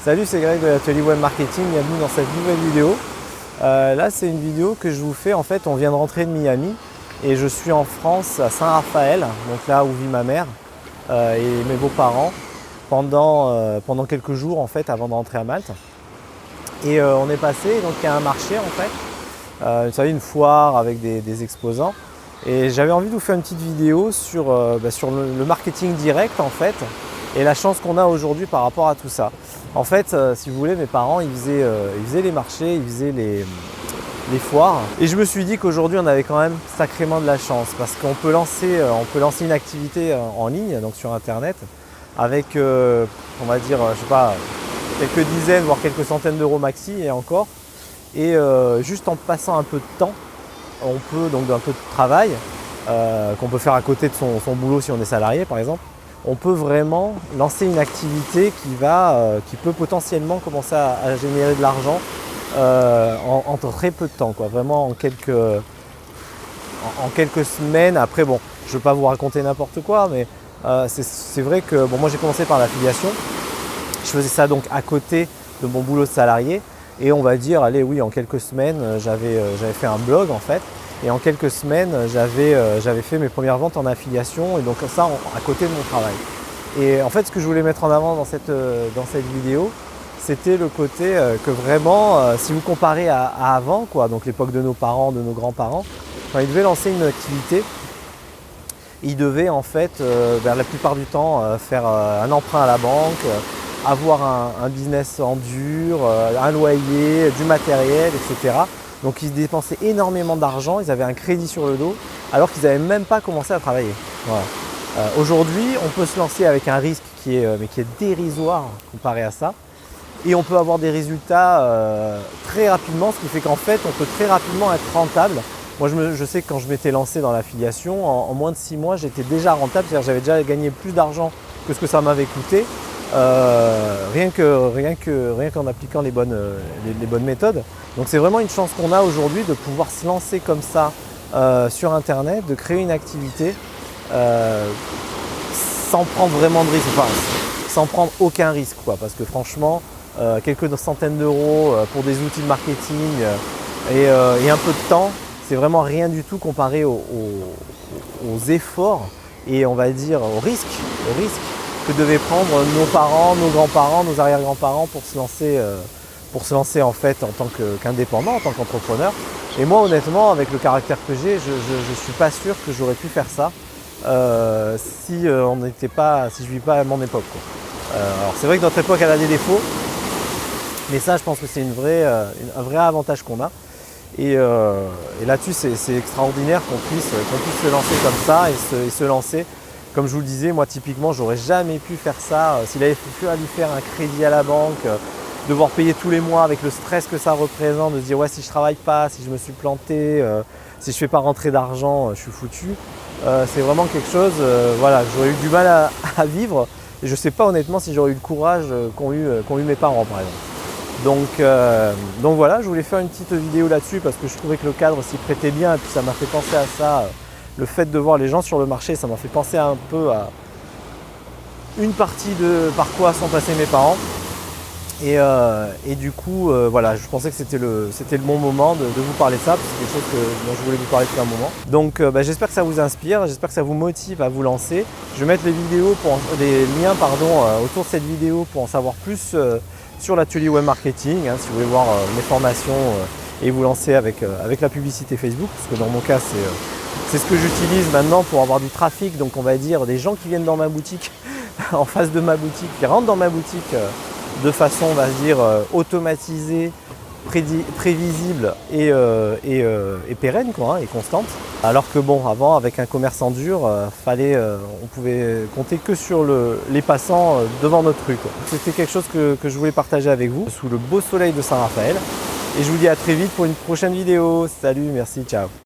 Salut, c'est Greg de l'atelier web marketing, bienvenue dans cette nouvelle vidéo. Là, c'est une vidéo que je vous fais. En fait, on vient de rentrer de Miami et je suis en France, à Saint-Raphaël, donc là où vit ma mère et mes beaux-parents pendant quelques jours en fait avant de rentrer à Malte. Et on est passé, donc il y a un marché en fait, vous savez, une foire avec des exposants. Et j'avais envie de vous faire une petite vidéo sur le marketing direct en fait et la chance qu'on a aujourd'hui par rapport à tout ça. En fait, si vous voulez, mes parents ils faisaient les marchés, ils faisaient les foires. Et je me suis dit qu'aujourd'hui on avait quand même sacrément de la chance parce qu'on peut lancer une activité en ligne, donc sur internet, avec on va dire, je sais pas, quelques dizaines voire quelques centaines d'euros maxi et encore. Et juste en passant un peu de temps, on peut donc un peu de travail qu'on peut faire à côté de son boulot si on est salarié par exemple, on peut vraiment lancer une activité qui peut potentiellement commencer à générer de l'argent en très peu de temps, quoi. Vraiment en quelques semaines. Après bon, je ne veux pas vous raconter n'importe quoi, mais c'est vrai que bon, moi j'ai commencé par l'affiliation. Je faisais ça donc à côté de mon boulot de salarié. Et on va dire, allez, oui, en quelques semaines, j'avais fait un blog en fait. Et en quelques semaines, j'avais fait mes premières ventes en affiliation. Et donc ça, à côté de mon travail. Et en fait, ce que je voulais mettre en avant dans cette vidéo, c'était le côté que vraiment, si vous comparez à avant, quoi, donc l'époque de nos parents, de nos grands-parents, quand ils devaient lancer une activité, ils devaient en fait, la plupart du temps, faire un emprunt à la banque, avoir un business en dur, un loyer, du matériel, etc. Donc ils dépensaient énormément d'argent, ils avaient un crédit sur le dos, alors qu'ils n'avaient même pas commencé à travailler. Voilà. Aujourd'hui, on peut se lancer avec un risque qui est dérisoire comparé à ça. Et on peut avoir des résultats très rapidement, ce qui fait qu'en fait, on peut très rapidement être rentable. Moi, je sais que quand je m'étais lancé dans l'affiliation, en moins de 6 mois, j'étais déjà rentable, c'est-à-dire que j'avais déjà gagné plus d'argent que ce que ça m'avait coûté. Rien qu'en appliquant les bonnes méthodes. Donc c'est vraiment une chance qu'on a aujourd'hui de pouvoir se lancer comme ça sur internet, de créer une activité sans prendre vraiment de risque, enfin, sans prendre aucun risque, quoi, parce que franchement quelques centaines d'euros pour des outils de marketing et un peu de temps, c'est vraiment rien du tout comparé aux efforts et on va dire au risque que devaient prendre nos parents, nos grands-parents, nos arrière-grands-parents pour se lancer en fait en tant qu'indépendant, en tant qu'entrepreneur. Et moi honnêtement, avec le caractère que j'ai, je ne suis pas sûr que j'aurais pu faire ça si je ne vis pas à mon époque, quoi. Alors c'est vrai que notre époque elle a des défauts, mais ça je pense que c'est un vrai avantage qu'on a. Et là-dessus c'est extraordinaire qu'on puisse se lancer comme ça et se lancer. Comme je vous le disais, moi typiquement, j'aurais jamais pu faire ça s'il avait fallu faire un crédit à la banque, devoir payer tous les mois avec le stress que ça représente, de se dire ouais, si je travaille pas, si je me suis planté, si je fais pas rentrer d'argent, je suis foutu. C'est vraiment quelque chose, voilà, j'aurais eu du mal à vivre et je sais pas honnêtement si j'aurais eu le courage qu'ont eu mes parents par exemple. Donc voilà, je voulais faire une petite vidéo là-dessus parce que je trouvais que le cadre s'y prêtait bien et puis ça m'a fait penser à ça. Le fait de voir les gens sur le marché, ça m'a fait penser un peu à une partie de par quoi sont passés mes parents. Et du coup, voilà, je pensais que c'était le bon moment de vous parler de ça, parce que c'est quelque chose dont je voulais vous parler depuis un moment. Donc j'espère que ça vous inspire, j'espère que ça vous motive à vous lancer. Je vais mettre les liens autour de cette vidéo pour en savoir plus sur l'atelier web marketing, hein, si vous voulez voir mes formations et vous lancer avec la publicité Facebook, parce que dans mon cas, c'est ce que j'utilise maintenant pour avoir du trafic, donc on va dire des gens qui viennent dans ma boutique, en face de ma boutique, qui rentrent dans ma boutique de façon, on va se dire, automatisée, prévisible et pérenne, quoi, hein, et constante. Alors que bon, avant, avec un commerçant dur, on pouvait compter que sur les passants devant notre rue, quoi. C'était quelque chose que je voulais partager avec vous, sous le beau soleil de Saint-Raphaël. Et je vous dis à très vite pour une prochaine vidéo. Salut, merci, ciao.